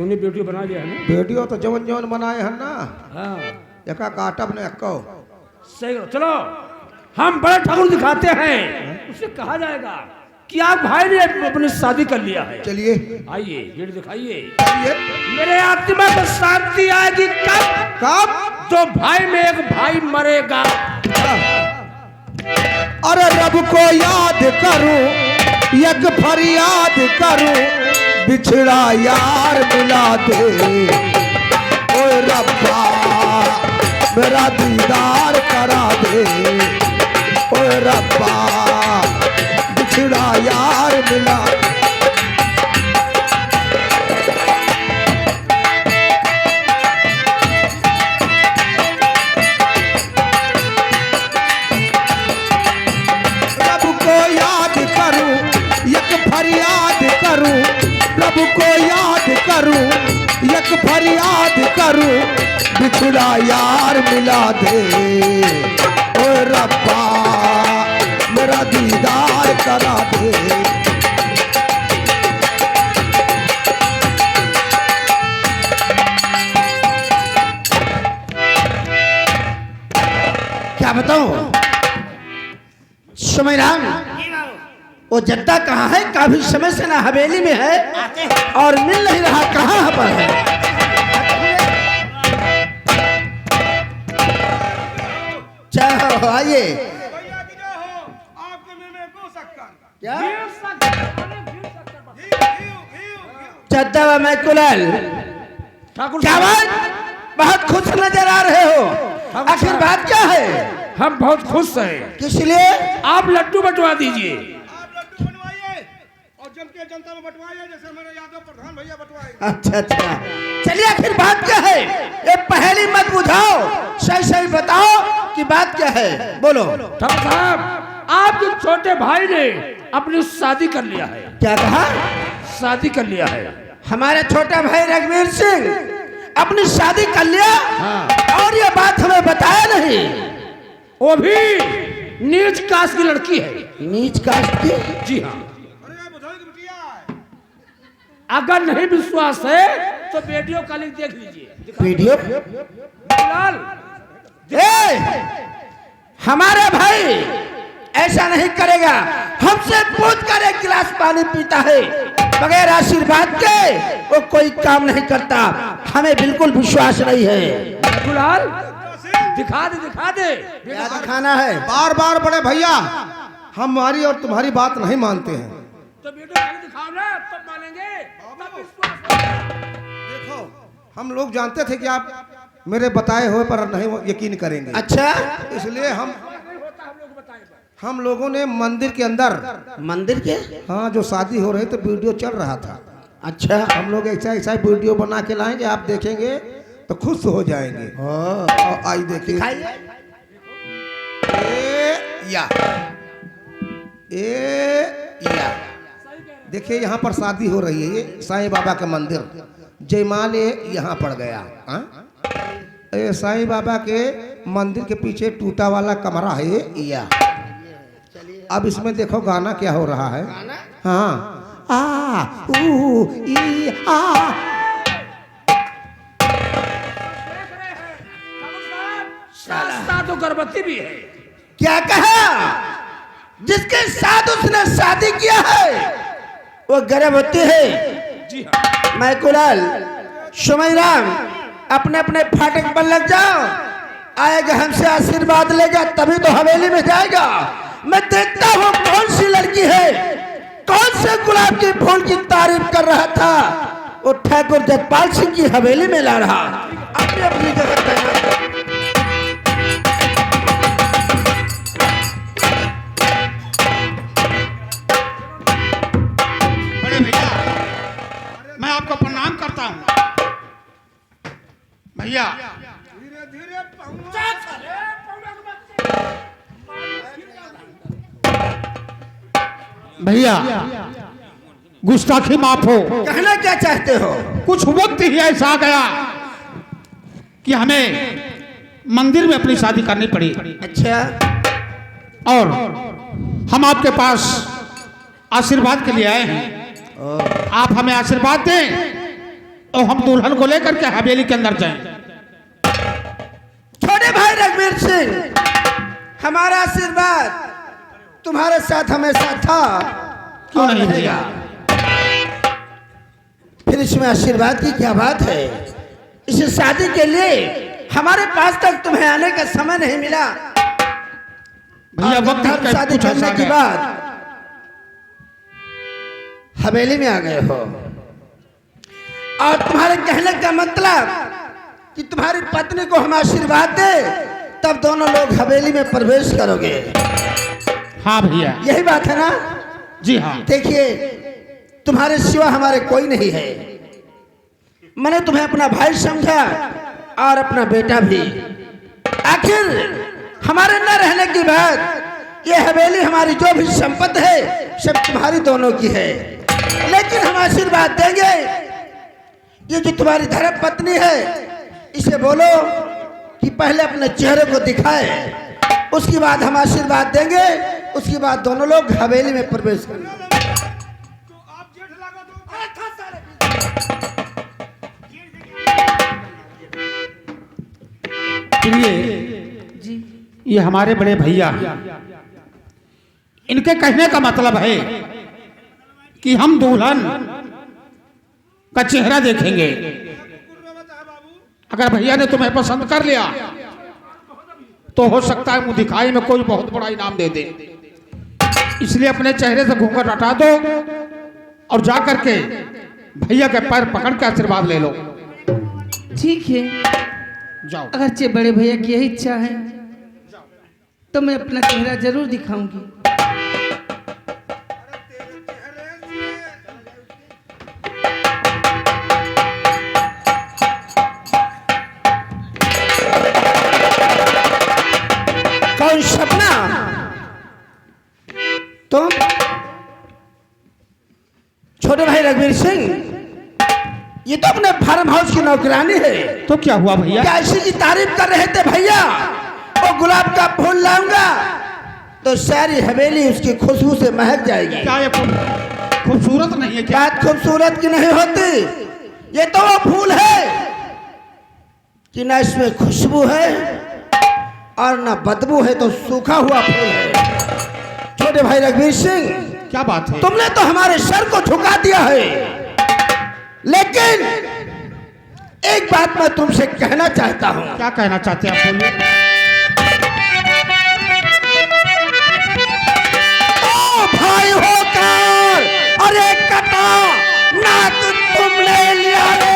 तूने वीडियो बना लिया है ना? वीडियो तो जवन जवन बनाए हैं ना, हाँ एका काटब ने एको। सही करो। चलो हम बड़े ठाकुर दिखाते हैं, उसे कहा जाएगा कि आप भाई ने अपनी शादी कर लिया है। चलिए आइए वीडियो दिखाइए। चलिए। मेरे आत्मा को शांति आएगी कब? कब? तो भाई में एक भाई मरेगा। अरे रब को याद करूं, एक फरियाद करूं, बिछड़ा यार मिला दे। ओ रब्बा मेरा दीदार करा दे। ओ रब्बा बिछड़ा यार मिला। रब को याद करूं, एक फरियाद करूं, रब को याद करूं, एक फरियाद करूं, बिछड़ा यार मिला दे। ओ रब्बा मेरा दीदार करा दे। क्या बताऊं सुमेराम, वो जद्दा कहाँ है? काफी समय से ना हवेली में है और मिल नहीं रहा, कहाँ पर है? चाहो आइए। क्या जद्दा व मैं कुलाल ठाकुर क्या बात? बहुत खुश नजर आ रहे हो, आखिर बात क्या है? हम बहुत खुश हैं। किस लिए? आप लड्डू बंटवा दीजिए। और जम के जनता में बंटवाइए, जैसे मेरे यादव प्रधान भैया बंटवाए। अच्छा अच्छा, चलिए आखिर बात क्या है? ये पहेली मत बुझाओ, सही सही बताओ कि बात क्या है, बोलो। ठाकुर साहब, आपके छोटे भाई ने अपनी शादी कर लिया है। क्या कहा? शादी कर लिया है। हमारा छोटा भाई रघुवीर सिंह अपनी शादी कर लिया? हाँ। और ये बात हमें बताया नहीं। वो भी नीच कास्ट की लड़की है। नीच कास्ट की? जी हाँ। अरे बुझाई की बिटिया है। अगर नहीं विश्वास है तो वीडियो कॉलिंग देख लीजिए। वीडियो? बिलाल, हमारा भाई ऐसा नहीं करेगा, हमसे पूछ कर एक गिलास पानी पीता है, बगैर आशीर्वाद के वो कोई काम नहीं करता, हमें बिल्कुल विश्वास नहीं है। बिलाल दिखा दे दिखा दे। क्या दिखाना है? बार बार बड़े भैया हमारी और तुम्हारी बात नहीं मानते हैं। तो वीडियो कॉलिंग दिखाओ ना, तब मानेंगे, तब विश्वास होगा। देखो हम लोग जानते थे कि आप मेरे बताए हुए पर नहीं यकीन करेंगे। अच्छा, इसलिए हम लोगों ने मंदिर के अंदर, मंदिर के? हाँ, जो शादी हो रही तो वीडियो चल रहा था। अच्छा, हम लोग ऐसा ऐसा वीडियो बना के लाएंगे, आप देखेंगे तो खुश हो जाएंगे। और आई देखिए, देखिए यहाँ पर शादी हो रही है, ये साईं बाबा का मंदिर, जयमाल यहाँ पड़ गया। ये साईं बाबा के मंदिर के पीछे टूटा वाला कमरा है या। अब इसमें देखो गाना क्या हो रहा है। हाँ, आ ऊ ई आ। साथ तो गर्भवती भी है। क्या कहा? जिसके साथ उसने शादी किया है वो गर्भवती है। जी हाँ। मैं कुलाल सुमेराम, अपने अपने फाटक पर लग जाओ, आएगा हमसे आशीर्वाद लेगा तभी तो हवेली में जाएगा। मैं देखता हूँ कौन सी लड़की है, कौन से गुलाब के फूल की तारीफ कर रहा था, वो ठाकुर जगपाल सिंह की हवेली में ला रहा। अपनी अपनी जगह पर। बड़े भैया मैं आपको प्रणाम करता हूँ। भैया धीरे धीरे भैया गुस्ताखी माफ हो। कहना क्या चाहते हो? कुछ वक्त ही ऐसा आ गया कि हमें मंदिर में अपनी शादी करनी पड़ी। अच्छा, और हम आपके पास आशीर्वाद के लिए आए हैं। आप हमें आशीर्वाद दें और हम दुल्हन को लेकर के हवेली के अंदर जाएं। छोटे भाई रघुवीर सिंह, हमारा आशीर्वाद तुम्हारे साथ हमेशा था, क्यों और नहीं रहेगा। भैया? फिर इसमें आशीर्वाद की क्या बात है? इस शादी के लिए हमारे पास तक तुम्हें आने का समय नहीं मिला। भैया और वक्त धर्म का शादी कुछ करने ऐसा के है। बाद हवेली में आ गए हो, और तुम्हारे कहने का मतलब कि तुम्हारी पत्नी को हम आशीर्वाद दे, तब दोनों लोग हवेली में प्रवेश करोगे। हाँ भैया, यही बात है ना? जी हाँ। देखिए, तुम्हारे सिवा हमारे कोई नहीं है। मैंने तुम्हें अपना भाई समझा और अपना बेटा भी। आखिर हमारे न रहने के बाद ये हवेली, हमारी जो भी संपत्ति है, सब तुम्हारी दोनों की है। लेकिन हम आशीर्वाद देंगे, ये जो तुम्हारी धर्म पत्नी है, इसे बोलो कि पहले अपने चेहरे को दिखाए, उसके बाद हम आशीर्वाद देंगे, उसके बाद दोनों लोग हवेली में प्रवेश करेंगे। जी, ये हमारे बड़े भैया, इनके कहने का मतलब है कि हम दुल्हन का चेहरा देखेंगे। अगर भैया ने तुम्हें पसंद कर लिया तो हो सकता है मुंह दिखाई में कोई बहुत बड़ा इनाम दे दे। इसलिए अपने चेहरे से घूंघट हटा दो और जा करके भैया के पैर पकड़ के आशीर्वाद ले लो। ठीक है, जाओ। अगरचे बड़े भैया की यही इच्छा है तो मैं अपना चेहरा जरूर दिखाऊंगी। कौन सपना? तुम? छोटे भाई रघुवीर सिंह, ये तो अपने फार्म हाउस की नौकरानी है। तो क्या हुआ भैया? क्या इसी की तारीफ कर रहे थे भैया? और गुलाब का फूल लाऊंगा तो सारी हवेली उसकी खुशबू से महक जाएगी। क्या ये खूबसूरत नहीं है क्या? बात खूबसूरत की नहीं होती, ये तो वो फूल है कि ना इसमें खुशबू है और ना बदबू है, तो सूखा हुआ फूल है। छोटे भाई रघुवीर सिंह, क्या बात है? तुमने तो हमारे सर को झुका दिया है, लेकिन एक बात मैं तुमसे कहना चाहता हूं। क्या कहना चाहते हैं आप? बोलिए। ओ भाई होकर अरे कटा नाक तुमने लिया रे।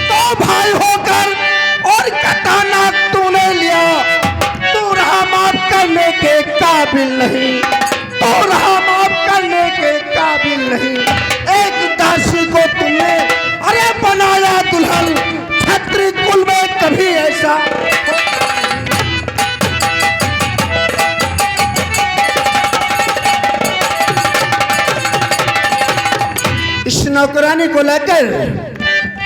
तो भाई होकर और कटा नाक तूने लिया, तू रहा माफ करने के काबिल नहीं, तो रहा माफ करने के काबिल नहीं। एक दासी को तुमने अरे बनाया दुल्हन, छत्री कुल में कभी ऐसा। इस नौकरानी को लेकर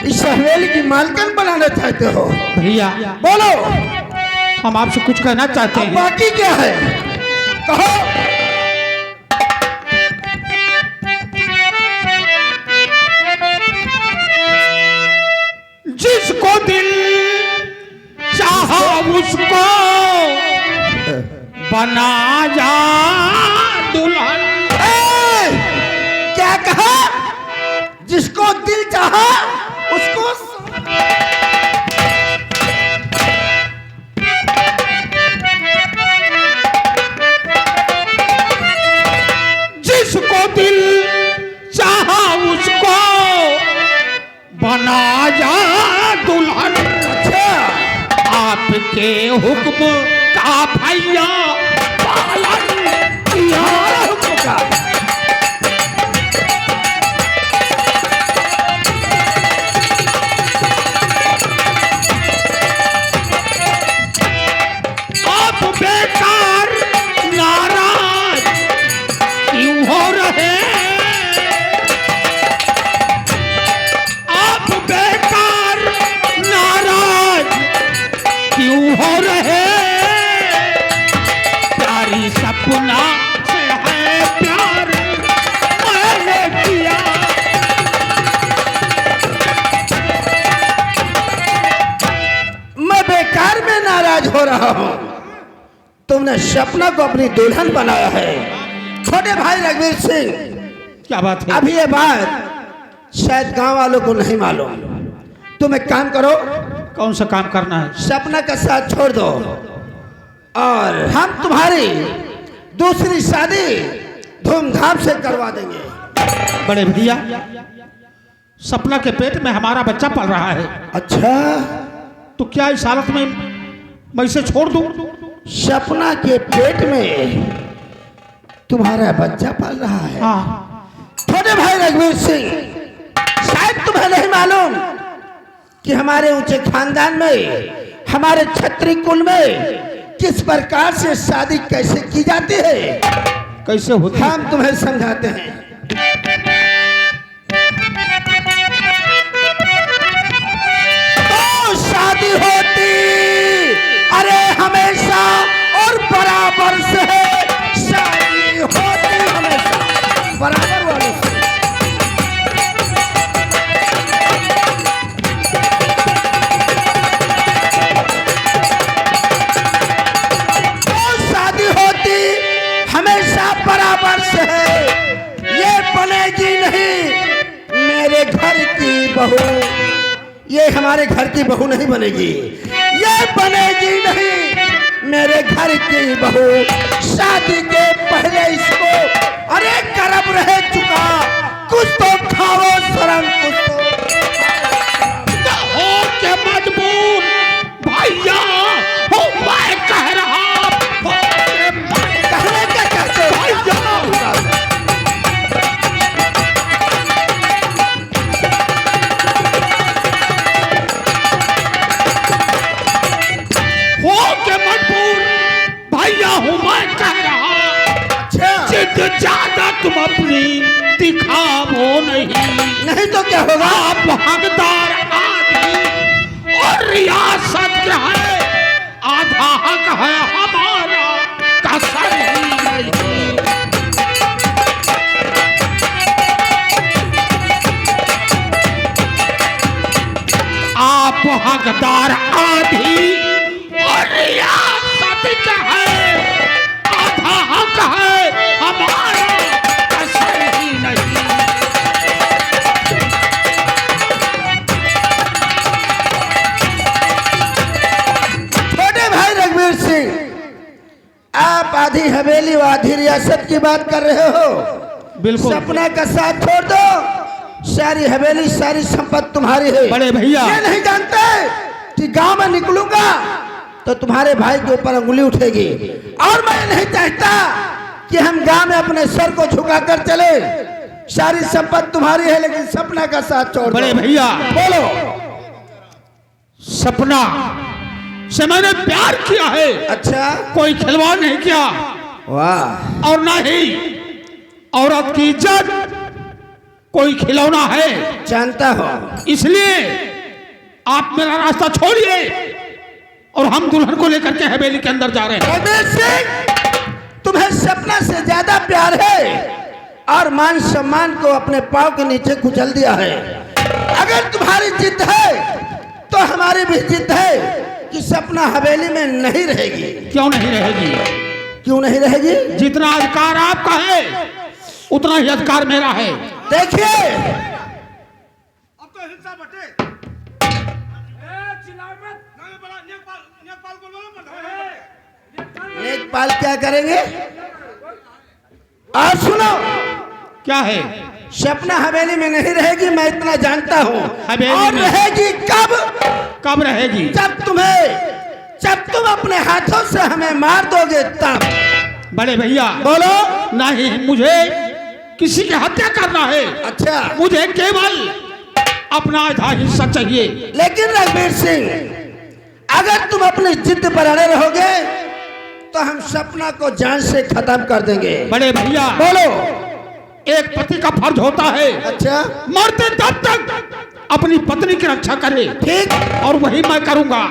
इस हवेली की मालकिन बनाना चाहते हो? भैया, बोलो, हम आपसे कुछ कहना चाहते अब हैं। बाकी क्या है, कहो। जिसको दिल चाहा उसको बना जा दुल्हन। ए, क्या कहा? जिसको दिल चाहा उसको। जिसको दिल चाहा उसको बना जा दुल्हन। अच्छा, आपके हुक्म का भैया पालन किया। हमारा हुक्म का। आप बेकार नाराज क्यों हो रहे? आप बेकार नाराज हो रहा हूँ, तुमने सपना को अपनी दुल्हन बनाया है। छोटे भाई रघुवीर सिंह, क्या बात है? अभी ये बात शायद गांव वालों को नहीं मालूम। तुम एक काम करो, कौन सा काम करना है? सपना का साथ छोड़ दो और हम तुम्हारी दूसरी शादी धूमधाम से करवा देंगे। बड़े भैया, सपना के पेट में हमारा बच्चा पल रहा है, अच्छा, तो क्या इस हालत में मैं इसे छोड़ दूं? सपना के पेट में तुम्हारा बच्चा पल रहा है? हाँ। छोटे भाई रघुवीर सिंह, शायद तुम्हें नहीं मालूम कि हमारे ऊंचे खानदान में, हमारे क्षत्रिय कुल में किस प्रकार से शादी कैसे की जाती है। कैसे होती है? हम तुम्हें समझाते हैं। तो शादी होती अरे हमेशा और बराबर से है, शादी होती हमेशा बराबर वालों से। हमेशा बराबर से है, ये बनेगी नहीं मेरे घर की बहू, ये हमारे घर की बहू नहीं बनेगी, ये बनेगी नहीं मेरे घर की बहू। शादी के पहले इसको अरे करब रह चुका, कुछ तो खाओ शर्म, कुछ तो हो के मजबूर भैया हो, मैं कह रहा कहने क्या कहते हो भैया? हो के मजबूर भैया हूँ, मैं कह रहा। अच्छा, जिद ज्यादा तुम अपनी दिखाओ नहीं तो क्या होगा? आप हकदार आदमी और रियासत के है, आधा हक है हमारा, कसर ही नहीं। आप हकदार आधी और रियासत के है, आधा हक है हमारा, कसर ही नहीं। छोटे भाई रघुवीर सिंह, आप आधी हवेली व आधी रियासत की बात कर रहे हो। बिल्कुल। सपना का साथ छोड़ दो, सारी हवेली सारी संपत्ति तुम्हारी है। बड़े भैया, ये नहीं जानते कि गांव में निकलूंगा तो तुम्हारे भाई के ऊपर अंगुली उठेगी, और मैं नहीं चाहता कि हम गांव में अपने सर को झुकाकर चले। सारी संपत्ति तुम्हारी है, लेकिन सपना का साथ छोड़ दो। बड़े भैया, बोलो। सपना से मैंने प्यार किया है, अच्छा, कोई खिलवाड़ नहीं किया, वाह, और ना ही औरत की इज्जत कोई खिलौना है। जानता हो। इसलिए आप मेरा रास्ता छोड़िए और हम दुल्हन को लेकर के हवेली के अंदर जा रहे हैं। रघुवीर सिंह, तुम्हें सपना से ज्यादा प्यार है और मान सम्मान को अपने पांव के नीचे कुचल दिया है। अगर तुम्हारी जिद है तो हमारी भी जिद है कि सपना हवेली में नहीं रहेगी। क्यों नहीं रहेगी? क्यों नहीं रहेगी? जितना अधिकार आपका है उतना ही अधिकार मेरा है। देखिए, अब तो हिंसा बटे। नेकपाल क्या करेंगे? और सुनो, क्या है? सपना हवेली में नहीं रहेगी, मैं इतना जानता हूँ। हवेली और में? रहेगी कब? कब रहेगी? जब तुम अपने हाथों से हमें मार दोगे तब। बड़े भैया, बोलो। नहीं, मुझे किसी की हत्या करना है। अच्छा, मुझे केवल अपना आधा हिस्सा चाहिए। लेकिन रघुवीर सिंह, अगर तुम अपनी जिद पर अड़े रहोगे तो हम सपना को जान से खत्म कर देंगे। बड़े भैया, बोलो। एक पति का फर्ज होता है अच्छा, मरते तब तक अपनी पत्नी की रक्षा करे, ठीक, और वही मैं करूंगा।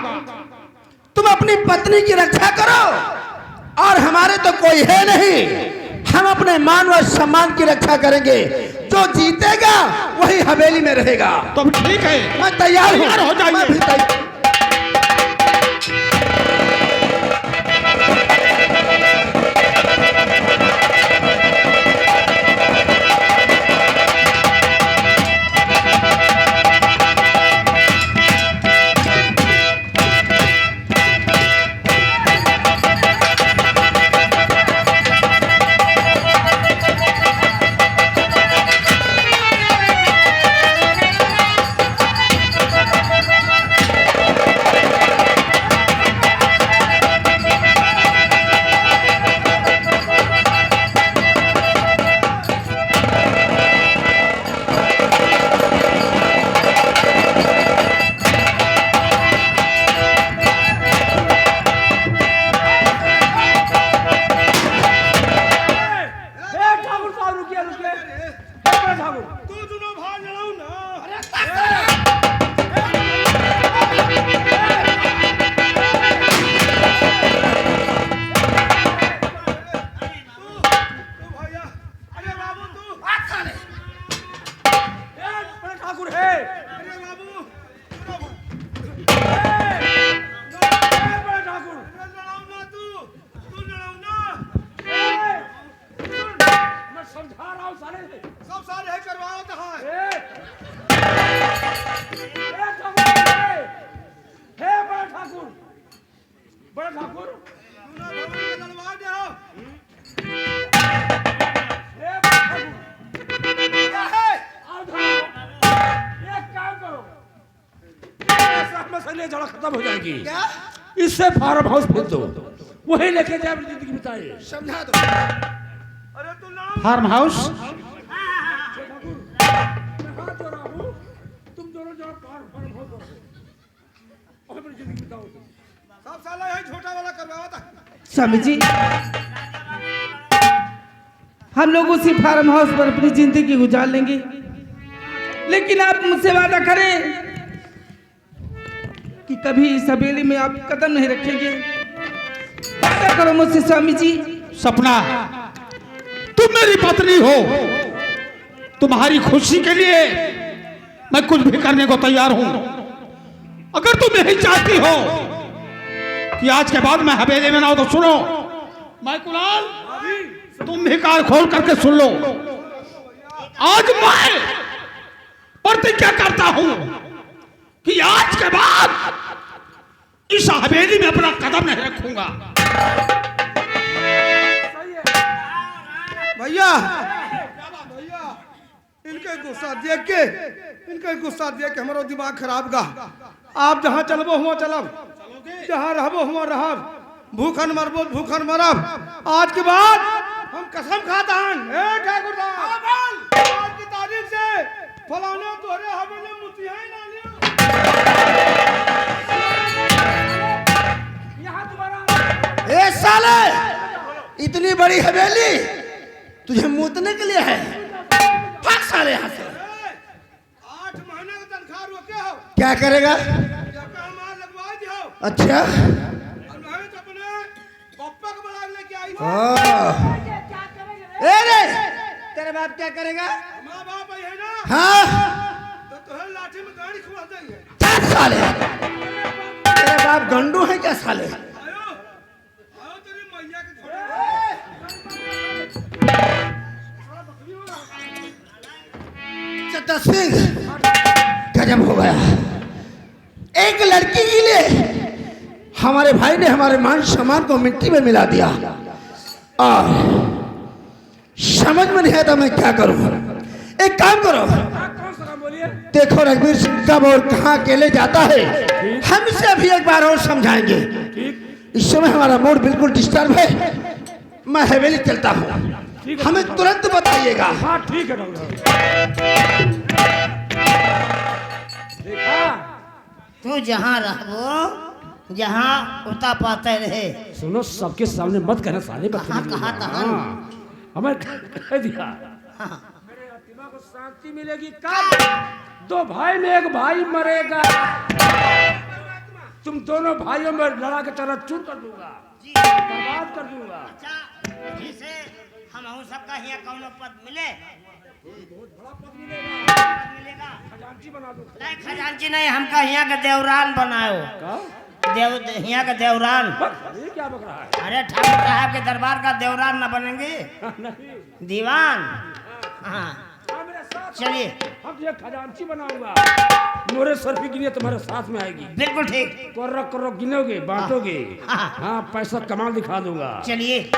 तुम अपनी पत्नी की रक्षा करो, और हमारे तो कोई है नहीं, हम अपने मान व सम्मान की रक्षा करेंगे। जो जीतेगा वही हवेली में रहेगा। तो अब ठीक है, मैं तैयार हूँ। तैयार हो जाइए। मैं भी तैयार। मसले जड़ा खत्म हो जाएगी। क्या इससे फार्म हाउस भेज दो, वही लेके जाए, अपनी जिंदगी बिताए। समझा दो। फार्म हाउस तुम दोनों जाओ फार्म हाउस और अपनी जिंदगी बिताओ। सब साला यही छोटा वाला करवावा था। स्वामी जी, हम लोग उसी फार्म हाउस पर अपनी जिंदगी गुजार लेंगे, लेकिन आप मुझसे वादा करें कि कभी इस हवेली में आप कदम नहीं रखेंगे। वादा करो मुझसे स्वामी जी। सपना, तुम मेरी पत्नी हो, तुम्हारी खुशी के लिए मैं कुछ भी करने को तैयार हूं। अगर तुम यही चाहती हो कि आज के बाद मैं हवेली में ना हो तो सुनो, मैं कुणाल, तुम भी कान खोल करके सुन लो। आज मैं प्रतिज्ञा करता हूं कि आज के बाद इस हवेली में अपना कदम नहीं रखूंगा। भैया इनके गुस्सा देख के हमारा दिमाग खराब गा। आप जहाँ चलबो हुआ चलब, जहाँ रहबो हुआ रहब, भूखन मरबो भूखन मरब। आज के बाद हम कसम खाता हन ठाकुर साहब, आज की तारीख से फलाने तोरे हवेली मुतिया ही ना लिया। यहाँ तुम्हारा ए साले, इतनी बड़ी हवेली तुझे मूतने के लिए है? भाग साले यहाँ से। 8 महीने का तनख्वाह रोके हो, क्या करेगा? जब हमार लगवा दियो। अच्छा, और मैं तो अपने पप्पा को बुला लेके आई थी। ए रे, तेरे बाप क्या करेगा? माँ बाप है ना, हाँ, तो तुम्हें लाठी में गाड़ी खुआ देंगे। चल साले, तेरे बाप गंडू है क्या साले? आयो आयो तेरी मैया के छोड़े। चट्टा सिंह, गजब हो गया। एक लड़की के लिए हमारे भाई ने हमारे मान सम्मान को मिट्टी में मिला दिया और समझ में नहीं आता मैं क्या करूं। एक काम करो, कौन सा काम बोलिए? देखो रघुवीर सिंह कब और कहाँ अकेले जाता है, हम इसे अभी एक बार और समझाएंगे। इस समय हमारा मूड बिल्कुल डिस्टर्ब है, मैं हवेली चलता हूँ, हमें तुरंत बताइएगा। हाँ ठीक है डॉक्टर। देखा, तू जहाँ रहो, जहाँ उता पाते रहे। सुनो, सबके सामने मत कहना साले बच्चे। कहा तहन? हमें कह दिया, मेरे आत्मा को शांति मिलेगी कब? 2 भाई में एक भाई मरेगा, तुम दोनों भाइयों में लड़ा के तरह चूर कर दूंगा, बर्बाद कर दूंगा। अच्छा, जैसे हम सबका यहाँ कौनो पद मिले, बहुत बड़ा पद मिलेगा, खजांची बना दूंगा। नहीं खजांची नहीं, हमका यहाँ का देवरान बनाओ। का? यहाँ का देवरान। ये क्या बक रहा है? अरे ठाकुर साहब के दरबार का देवरान न बनेंगे, नहीं, दीवान। हाँ हाँ, मेरे साथ चलिए, हम तुझे खजांची बनाऊंगा, मोरे सर पे गिने तुम्हारे साथ में आएगी। बिल्कुल ठीक। करो गिनोगे, बांटोगे। हाँ। हाँ, पैसा कमाल दिखा दूंगा। चलिए,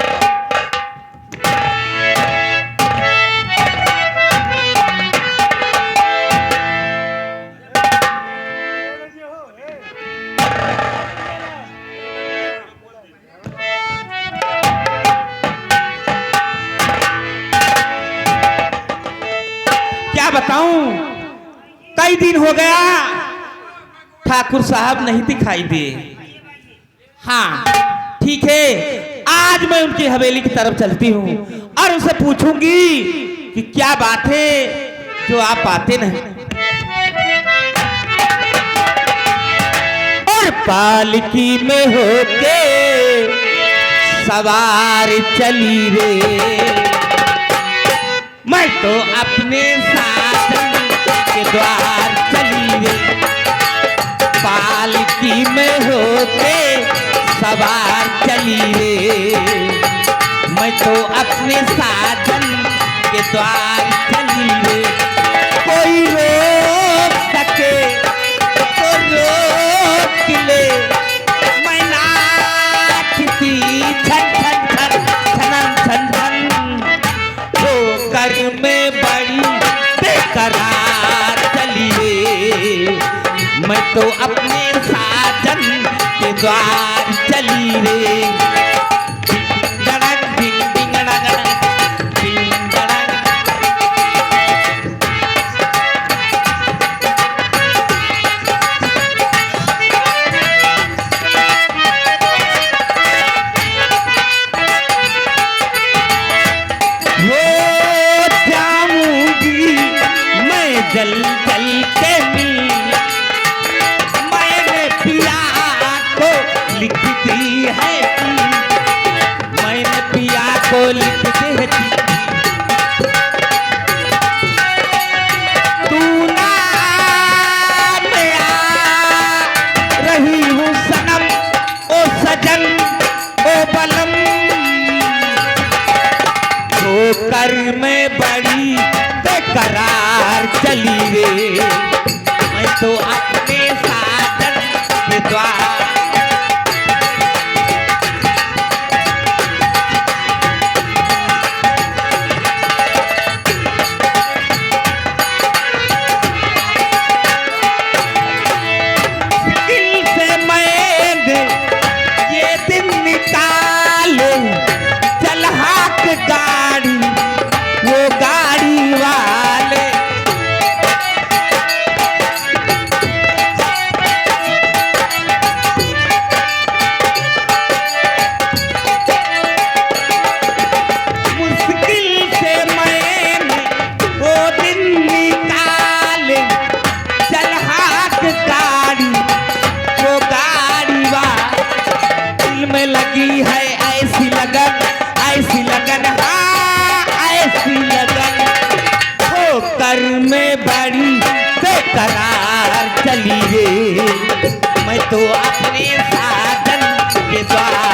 क्या बताऊं, कई दिन हो गया ठाकुर साहब नहीं दिखाई दिए। हाँ ठीक है, आज मैं उनकी हवेली की तरफ चलती हूँ और उनसे पूछूंगी कि क्या बात है जो आप आते नहीं। और पालकी में होके सवार चली रे, मैं तो अपने साधन के द्वार चली रे। पालकी में होके सवार चली रे, मैं तो अपने साधन के द्वार चली रे। कोई रोक सके तो रोक ले, मैं नाचती छन छन छन छनन छन छन, ठोकर में बड़ी बेकरार चली रे, मैं तो तो अपने साजन के द्वार चली रे। डड़क डिंग डिंग डड़क डिंग डड़क। वो जाऊंगी मैं जल जल के मिल। मैंने पिया को लिख दी है चिट्ठी। मैंने पिया को लिख दी है चिट्ठी। तू ना मैं आ रही हूँ सनम ओ सजन ओ बलम। कर में बड़ी बेकरार चली रे। मैं तो अपने साजन के द्वार। दिल से मैंने ये दिन निकाले। चल हाथ गाड़ी वो गाड़ी वाले। मुश्किल से मैंने वो दिन निकाले। चल हाथ गाड़ी वो गाड़ी वाले। दिल में लगी है ऐसी लगन हाँ ऐसी लगन। हो कर में बड़ी बेकरार चली रे। मैं तो अपने साजन के द्वार